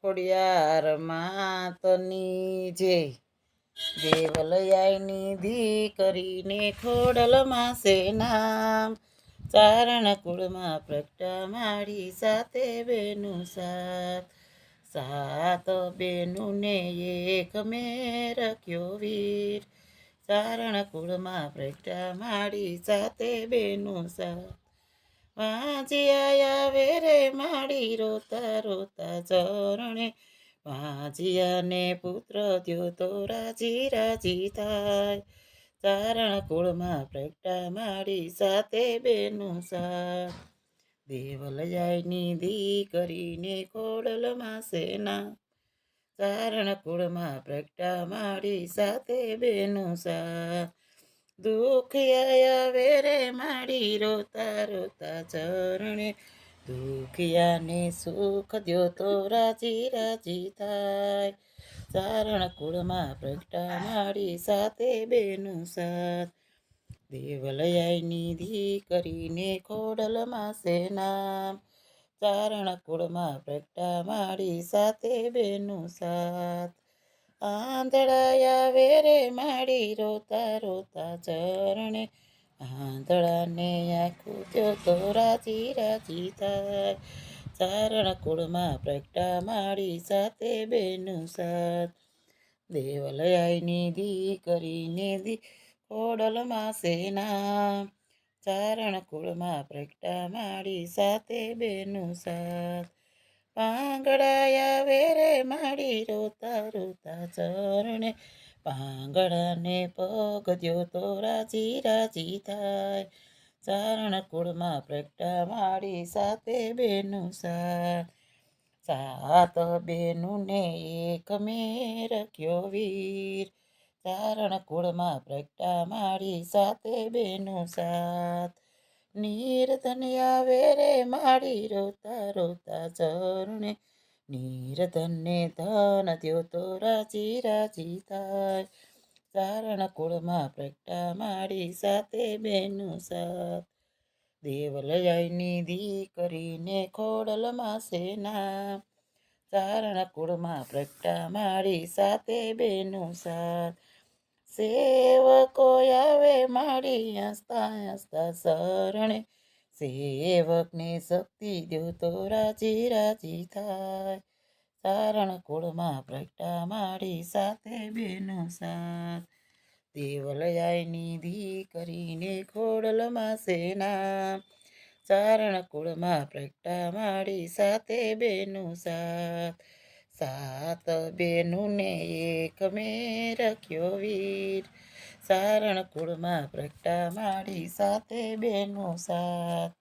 ખોડિયાર માતની જય દેવલયાની દીકરીને ખોડલમાં સે નામ ચારણ કુળમાં પ્રગટા માડી સાથે બેનું સાત સાત બેનું ને એક મેં રખ્યો વીર ચારણ કુળમાં પ્રગટા માડી સાથે બેનું સાત વાંચી આયા વેરે માડી રોતા રોતા ચરણે વાંચિયાને પુત્ર થયો તો રાજી રાજી થાય ચારણ કુળમાં પ્રગટા માડી સાથે બેનું સાથ દેવલયાની દીકરીને ખોડલમાં સેના ચારણ કુળમાં પ્રગટા માડી સાથે બેનું સાથ દુઃખ આયા વેરે માડી રોતા રોતા ચરણે દુખિયાને સુખ દ્યો તો રાજી રાજી થાય ચારણ કુળમાં પ્રગટા માડી સાથે બેનું સાથ દેવલયાની દીકરીને ખોડલમાં સે નામ ચારણ કુળમાં પ્રગટા માડી સાથે બેનું સાથ આંધળાયા વેરે માડી રોતા રોતા ચરણે આંધળાને આખું ત્યો તો રાજી રાજી થાય ચારણ કુળમાં પ્રગટા માડી સાથે બેનું સાથ દેવલયાની દીકરીને ખોડલમાં સે નામ ચારણ કુળમાં પ્રગટા માડી સાથે બેનું સાથ પાંગડાયા વેરે માડી રોતા રોતા ચરણે પાંગડાને પગ દ્યો તો રાજી રાજી થાય ચારણ કુળમાં પ્રગટા માડી સાથે બેનું સાથ સાત બેનું ને એક મેં રખ્યો વીર ચારણ કુળમાં પ્રગટા માડી સાથે બેનું સાથ નિર્ધન્યા વેરે માડી રોતા રોતા ચરણે નિર્ધનને ધન દ્યો તો રાજી રાજી થાય ચારણ કુળમાં પ્રગટા માડી સાથે બેનું સાથ દેવલયાની દીકરીને ખોડલમાં સે નામ ચારણ કુળમાં પ્રગટા માડી સાથે બેનું સાથ સેવકો આવે માડી હસતા હસતા શરણે સેવકને શક્તિ દ્યો તો રાજી રાજી થાય ચારણ કુળમાં પ્રગટા માડી સાથે બેનું સાથ દેવલયાની દીકરીને ખોડલમાં સે નામ ચારણ કુળમાં પ્રગટા માડી સાથે બેનું સાથ સાત બેનું ને એક મેં રખ્યો વીર ચારણ કુળમાં પ્રગટા માડી સાથે બેનું સાથ